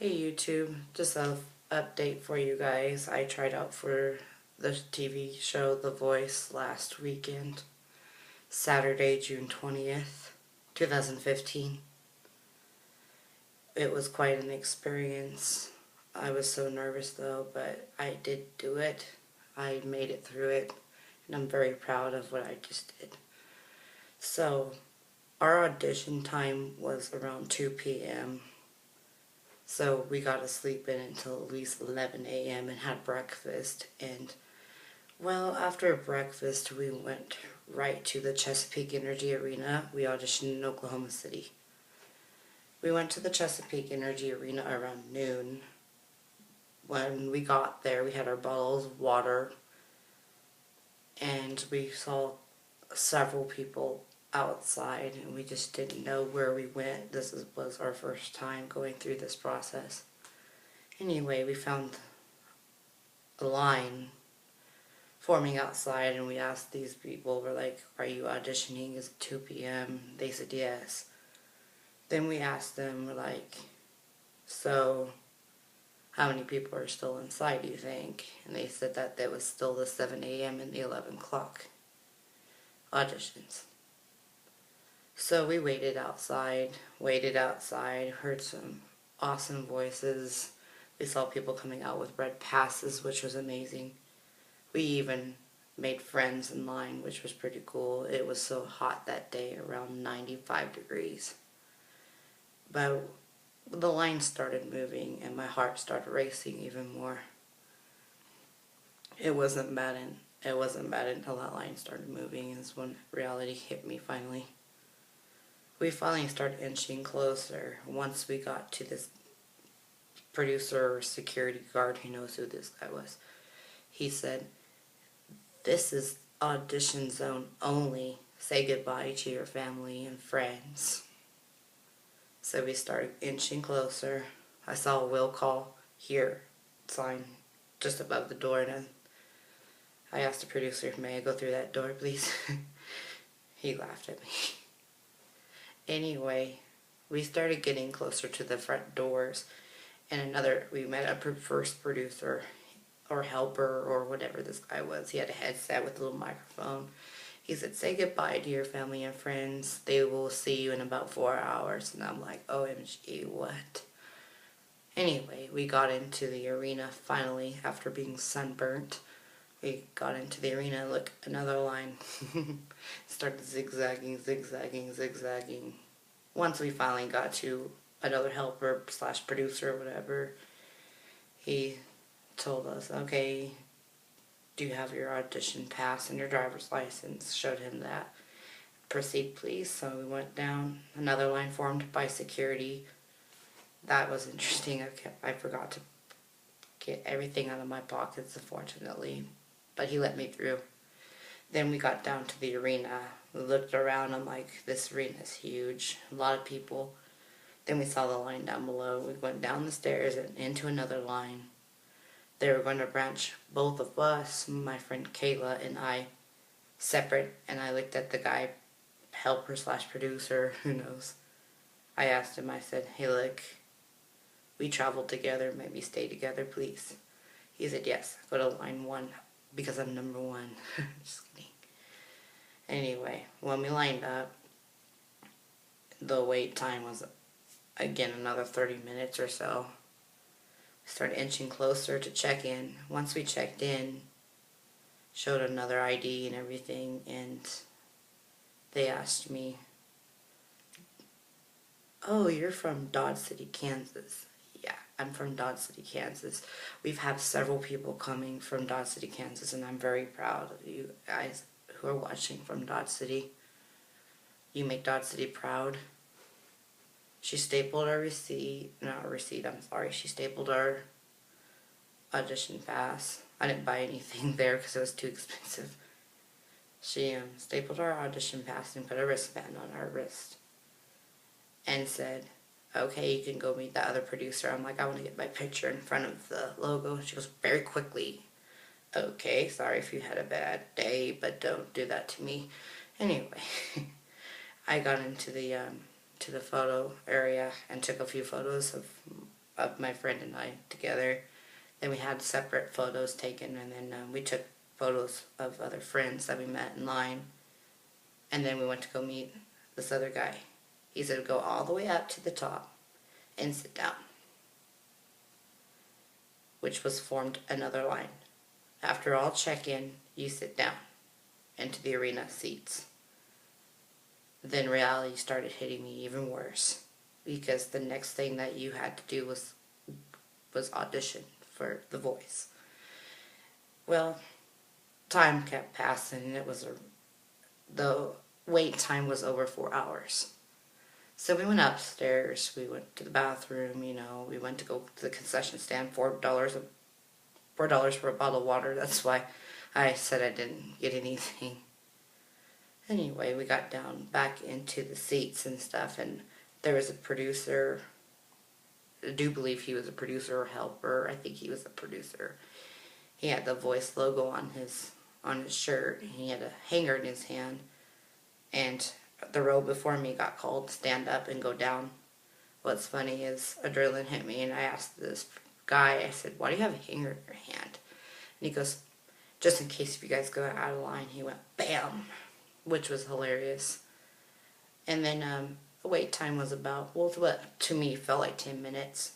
Hey YouTube, just a update for you guys. I tried out for the TV show The Voice last weekend, Saturday, June 20th, 2015. It was quite an experience. I was so nervous though, but I did do it. I made it through it, and I'm very proud of what I just did. So, our audition time was around 2 p.m. So we got to sleep in until at least 11 a.m. and had breakfast. And, well, after breakfast, we went right to the Chesapeake Energy Arena. We auditioned in Oklahoma City. We went to the Chesapeake Energy Arena around noon. When we got there, we had our bottles of water, and we saw several people outside, and we just didn't know where we went. Was our first time going through this process. Anyway, we found a line forming outside, and we asked these people, we're like, are you auditioning? Is it 2 p.m.? They said yes. Then we asked them, we're like, so how many people are still inside, do you think? And they said that there was still the 7 a.m. and the 11 o'clock auditions. So we waited outside, heard some awesome voices. We saw people coming out with red passes, which was amazing. We even made friends in line, which was pretty cool. It was so hot that day, around 95 degrees. But the line started moving, and my heart started racing even more. It wasn't bad until that line started moving, is when reality hit me finally. We finally started inching closer once we got to this producer or security guard who knows who this guy was. He said, "This is audition zone only. Say goodbye to your family and friends." So we started inching closer. I saw a will call here sign just above the door, and I asked the producer, "May I go through that door, please?" He laughed at me. Anyway, we started getting closer to the front doors, and we met a first producer or helper or whatever this guy was. He had a headset with a little microphone. He said, "Say goodbye to your family and friends. They will see you in about 4 hours." And I'm like, OMG, what? Anyway, we got into the arena finally after being sunburnt. We got into the arena, look, another line. Started zigzagging. Once we finally got to another helper / producer or whatever, he told us, "Okay, do you have your audition pass and your driver's license?" Showed him that. "Proceed, please." So we went down. Another line formed by security. That was interesting. I forgot to get everything out of my pockets, unfortunately, but he let me through. Then we got down to the arena. We looked around. I'm like, this arena is huge. A lot of people. Then we saw the line down below. We went down the stairs and into another line. They were going to branch both of us, my friend Kayla and I, separate. And I looked at the guy, helper / producer, who knows. I asked him, I said, "Hey, look, we traveled together. Maybe stay together, please." He said, "Yes, go to line 1 because I'm number 1. Just kidding. Anyway, when we lined up, the wait time was, again, another 30 minutes or so. We started inching closer to check in. Once we checked in, showed another ID and everything, and they asked me, "Oh, you're from Dodge City, Kansas." Yeah, I'm from Dodge City, Kansas. We've had several people coming from Dodge City, Kansas, and I'm very proud of you guys who are watching from Dodge City. You make Dodge City proud. She stapled our receipt, she stapled our audition pass. I didn't buy anything there because it was too expensive. She stapled our audition pass and put a wristband on our wrist and said, "Okay, you can go meet the other producer." I'm like, "I want to get my picture in front of the logo." She goes, "Very quickly." Okay, sorry if you had a bad day, but don't do that to me. Anyway, I got into the photo area and took a few photos of of my friend and I together. Then we had separate photos taken, and then we took photos of other friends that we met in line. And then we went to go meet this other guy. He said go all the way up to the top and sit down, which was formed another line. After all check-in, you sit down into the arena seats. Then reality started hitting me even worse, because the next thing that you had to do was audition for The Voice. Well, time kept passing, and the wait time was over 4 hours. So we went upstairs, we went to the bathroom, we went to go to the concession stand, $4 for a bottle of water. That's why I said I didn't get anything. Anyway, we got down back into the seats and stuff, and there was a producer. I do believe he was a producer or helper. I think he was a producer. He had the Voice logo on his shirt. He had a hanger in his hand, and the row before me got called to stand up and go down. What's funny is adrenaline hit me, and I asked this guy, I said, why do you have a hanger in your hand? And he goes, just in case if you guys go out of line. He went, bam, which was hilarious. And then the wait time was about, well, what to me felt like 10 minutes,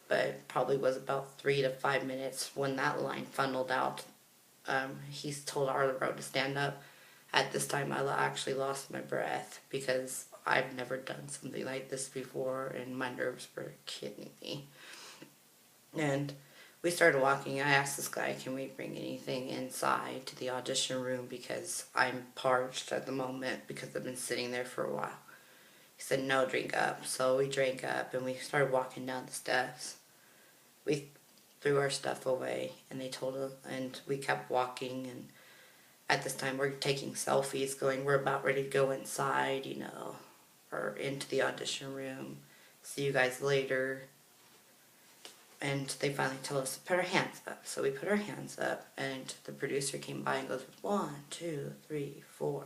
but it probably was about 3 to 5 minutes when that line funneled out. He's told our row to stand up. At this time, I actually lost my breath because I've never done something like this before, and my nerves were killing me. And we started walking. I asked this guy, can we bring anything inside to the audition room because I'm parched at the moment because I've been sitting there for a while. He said, no, drink up. So we drank up, and we started walking down the steps. We threw our stuff away, and they told us, and we kept walking, and at this time we're taking selfies going, we're about ready to go inside, or into the audition room. See you guys later. And they finally told us to put our hands up. So we put our hands up, and the producer came by and goes, 1, 2, 3, 4.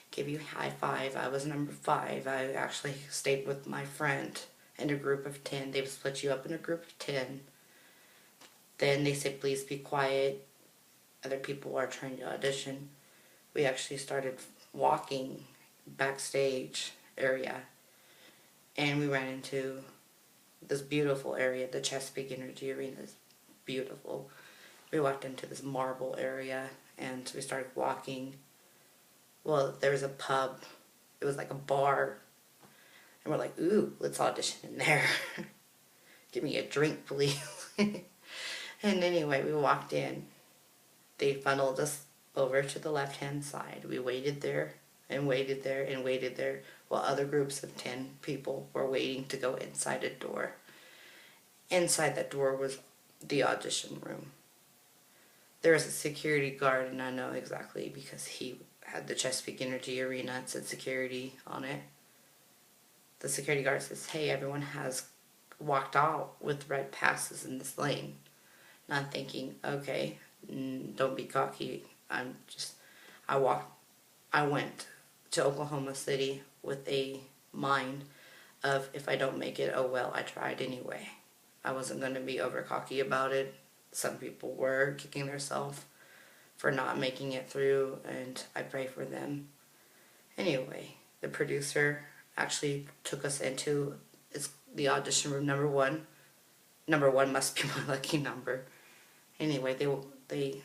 Give you a high five. I was number 5. I actually stayed with my friend in a group of 10. They would split you up in a group of 10. Then they said, please be quiet. Other people are trying to audition. We actually started walking backstage area, and we ran into this beautiful area. The Chesapeake Energy Arena is beautiful. We walked into this marble area, and we started walking. Well, there was a pub. It was like a bar, and we're like, ooh, let's audition in there. Give me a drink, please. And anyway, we walked in. They funneled us over to the left-hand side. We waited there and waited there and waited there while other groups of 10 people were waiting to go inside a door. Inside that door was the audition room. There was a security guard, and I know exactly because he had the Chesapeake Energy Arena. It said security on it. The security guard says, hey, everyone has walked out with red passes in this lane. And I'm thinking, okay, don't be cocky. I went to Oklahoma City with a mind of, if I don't make it, oh well, I tried anyway. I wasn't going to be over cocky about it. Some people were kicking themselves for not making it through, and I pray for them. Anyway, the producer actually took us into the audition room number 1. Number 1 must be my lucky number. Anyway, they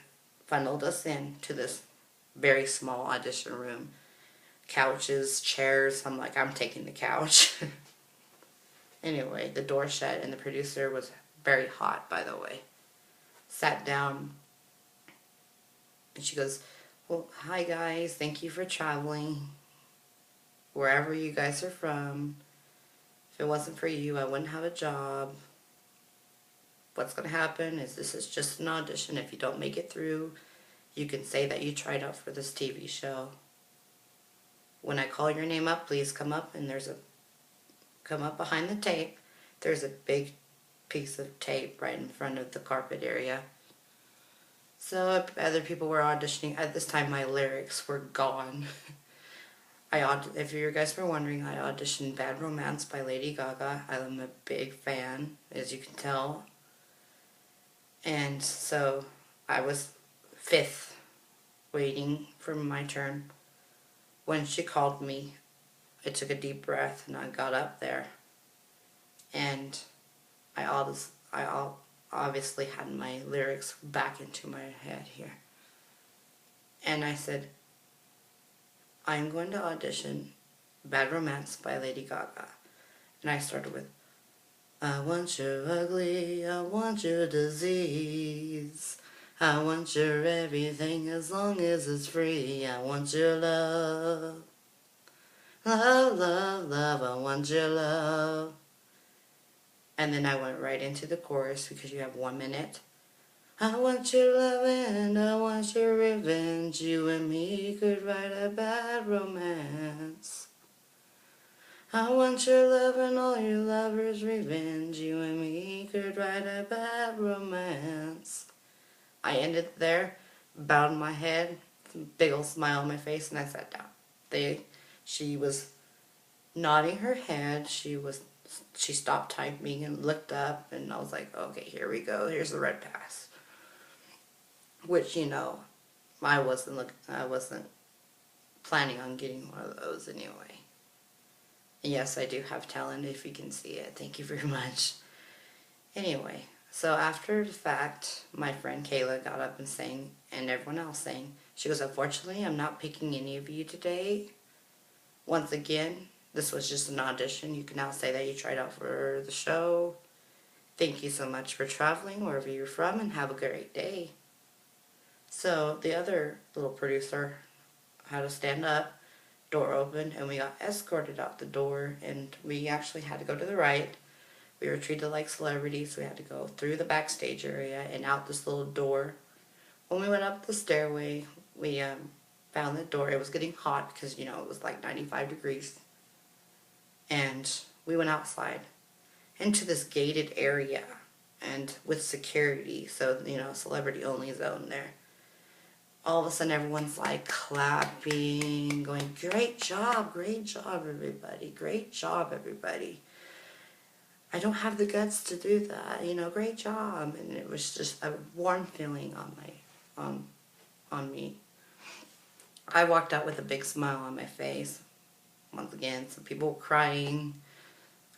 funneled us into this very small audition room. Couches, chairs. I'm like, I'm taking the couch. Anyway, the door shut, and the producer was very hot, by the way. Sat down, and she goes, well, hi guys, thank you for traveling wherever you guys are from. If it wasn't for you, I wouldn't have a job. What's going to happen is this is just an audition. If you don't make it through, you can say that you tried out for this TV show. When I call your name up, please come up, and come up behind the tape. There's a big piece of tape right in front of the carpet area. So other people were auditioning. At this time, my lyrics were gone. if you guys were wondering, I auditioned Bad Romance by Lady Gaga. I'm a big fan, as you can tell. And so I was 5th, waiting for my turn. When she called me, I took a deep breath and I got up there. And I obviously had my lyrics back into my head here. And I said, I'm going to audition Bad Romance by Lady Gaga. And I started with, I want your ugly, I want your disease. I want your everything as long as it's free. I want your love. Love, love, love, I want your love. And then I went right into the chorus because you have 1 minute. I want your love and I want your revenge. You and me could write a bad romance. I want your love and all your lovers' revenge. You and me could write a bad romance. I ended there, bowed my head, big old smile on my face, and I sat down. She was nodding her head. She stopped typing and looked up, and I was like, okay, here we go. Here's the red pass. Which, you know, I wasn't planning on getting one of those anyway. And yes, I do have talent, if you can see it. Thank you very much. Anyway, so after the fact, my friend Kayla got up and sang, and everyone else sang. She goes, unfortunately, I'm not picking any of you today. Once again, this was just an audition. You can now say that you tried out for the show. Thank you so much for traveling wherever you're from, and have a great day. So the other little producer had to stand up, door opened, and we got escorted out the door, and we actually had to go to the right. We were treated like celebrities. We had to go through the backstage area and out this little door. When we went up the stairway, we found the door. It was getting hot because, you know, it was like 95 degrees. And we went outside into this gated area and with security, so, you know, celebrity only zone there. All of a sudden, everyone's like clapping, going, great job, everybody, great job, everybody. I don't have the guts to do that, you know, great job. And it was just a warm feeling on me. I walked out with a big smile on my face. Once again, some people were crying.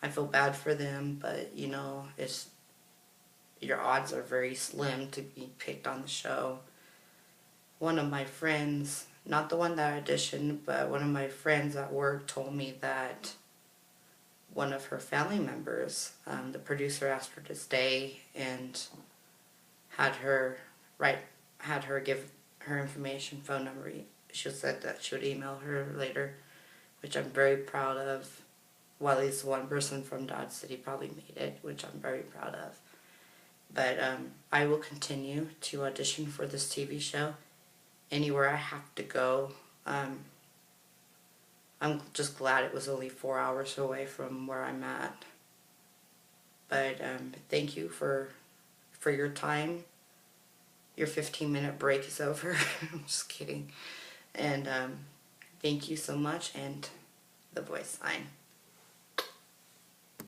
I feel bad for them, but, you know, your odds are very slim to be picked on the show. One of my friends, not the one that auditioned, but one of my friends at work told me that one of her family members, the producer asked her to stay and had her give her information, phone number. She said that she would email her later, which I'm very proud of. Well, at least one person from Dodge City probably made it, which I'm very proud of. But I will continue to audition for this TV show anywhere I have to go. I'm just glad it was only 4 hours away from where I'm at. But thank you for your time. Your 15-minute break is over. I'm just kidding. And thank you so much, and the voice sign.